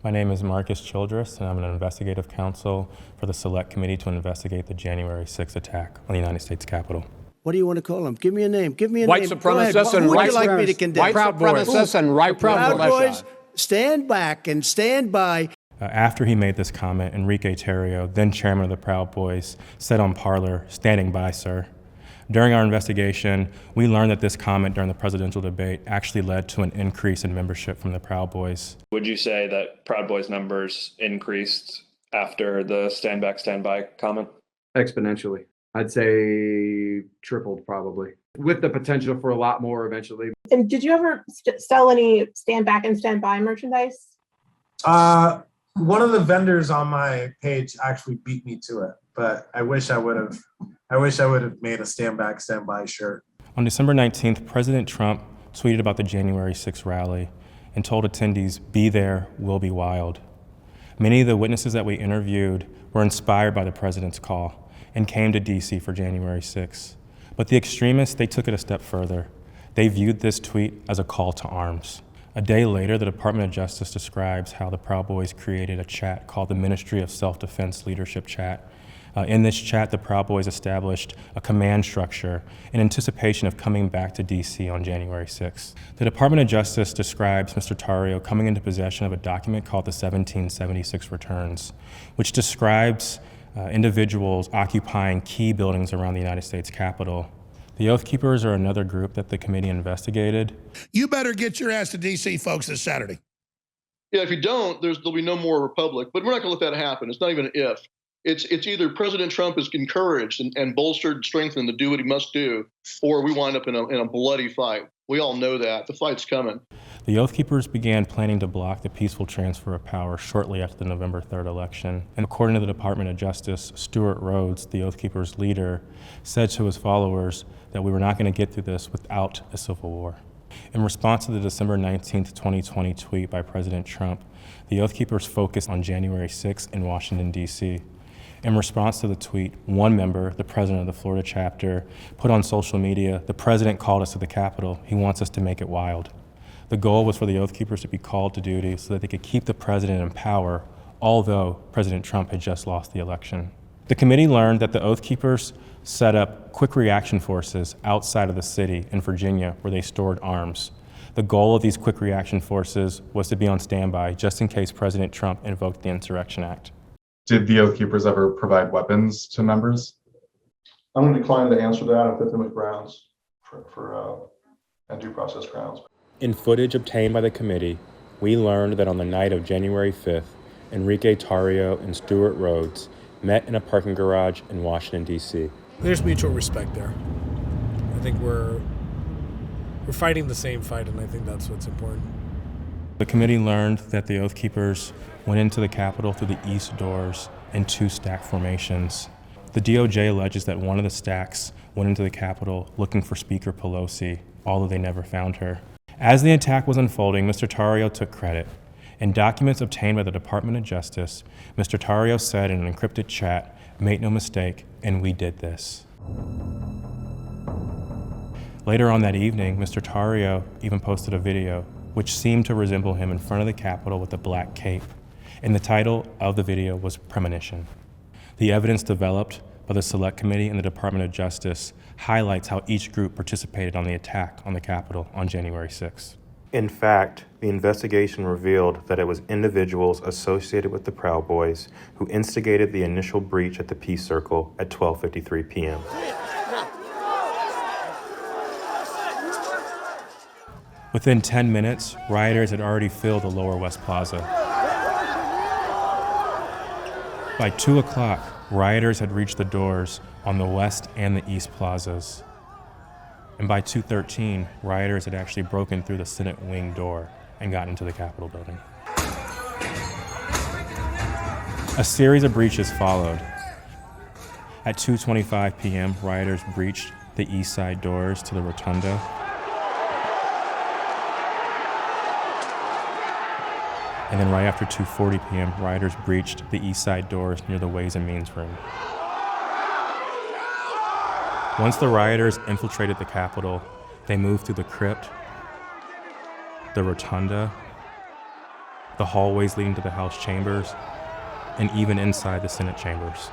My name is Marcus Childress, and I'm an investigative counsel for the Select Committee to investigate the January 6th attack on the United States Capitol. What do you want to call them? Give me a name. Give me a White name. supremacists and Who would white you like me to condemn? White supremacists and right Proud militia. Boys, stand back and stand by. After he made this comment, Enrique Tarrio, then chairman of the Proud Boys, said on Parler, "Standing by, sir." During our investigation, we learned that this comment during the presidential debate actually led to an increase in membership from the Proud Boys. Would you say that Proud Boys numbers increased after the stand back, stand by comment? Exponentially. I'd say tripled probably, with the potential for a lot more eventually. And did you ever sell any stand back and stand by merchandise? One of the vendors on my page actually beat me to it, but I wish I would have made a stand back, stand by shirt. On December 19th, President Trump tweeted about the January 6th rally and told attendees, "Be there, we'll be wild." Many of the witnesses that we interviewed were inspired by the president's call and came to DC for January 6th. But the extremists, they took it a step further. They viewed this tweet as a call to arms. A day later, the Department of Justice describes how the Proud Boys created a chat called the Ministry of Self-Defense Leadership Chat. In this chat, the Proud Boys established a command structure in anticipation of coming back to DC on January 6th. The Department of Justice describes Mr. Tarrio coming into possession of a document called the 1776 Returns, which describes individuals occupying key buildings around the United States Capitol. The Oath Keepers are another group that the committee investigated. You better get your ass to DC, folks, this Saturday. Yeah, if you don't, there'll be no more republic. But we're not going to let that happen. It's not even an if. It's either President Trump is encouraged and bolstered and strengthened to do what he must do, or we wind up in a bloody fight. We all know that. The fight's coming. The Oath Keepers began planning to block the peaceful transfer of power shortly after the November 3rd election. And according to the Department of Justice, Stewart Rhodes, the Oath Keepers leader, said to his followers that we were not going to get through this without a civil war. In response to the December 19th, 2020 tweet by President Trump, the Oath Keepers focused on January 6th in Washington, D.C. In response to the tweet, one member, the president of the Florida chapter, put on social media, "The president called us to the Capitol. He wants us to make it wild." The goal was for the Oath Keepers to be called to duty so that they could keep the president in power, although President Trump had just lost the election. The committee learned that the Oath Keepers set up quick reaction forces outside of the city in Virginia where they stored arms. The goal of these quick reaction forces was to be on standby just in case President Trump invoked the Insurrection Act. Did the Oath Keepers ever provide weapons to members? I'm going to decline to answer that on Fifth Amendment grounds and due process grounds. In footage obtained by the committee, we learned that on the night of January 5th, Enrique Tarrio and Stewart Rhodes met in a parking garage in Washington, D.C. There's mutual respect there. I think we're fighting the same fight, and I think that's what's important. The committee learned that the Oath Keepers went into the Capitol through the east doors in two stack formations. The DOJ alleges that one of the stacks went into the Capitol looking for Speaker Pelosi, although they never found her. As the attack was unfolding, Mr. Tarrio took credit. In documents obtained by the Department of Justice, Mr. Tarrio said in an encrypted chat, "Make no mistake, and we did this." Later on that evening, Mr. Tarrio even posted a video which seemed to resemble him in front of the Capitol with a black cape, and the title of the video was Premonition. The evidence developed by the Select Committee and the Department of Justice highlights how each group participated on the attack on the Capitol on January 6th. In fact, the investigation revealed that it was individuals associated with the Proud Boys who instigated the initial breach at the Peace Circle at 12:53 p.m. Within 10 minutes, rioters had already filled the Lower West Plaza. By 2 o'clock, rioters had reached the doors on the West and the East Plazas. And by 2:13, rioters had actually broken through the Senate wing door and gotten into the Capitol building. A series of breaches followed. At 2:25 p.m., rioters breached the east side doors to the Rotunda. And then right after 2:40 p.m., rioters breached the east side doors near the Ways and Means room. Once the rioters infiltrated the Capitol, they moved through the crypt, the Rotunda, the hallways leading to the House chambers, and even inside the Senate chambers.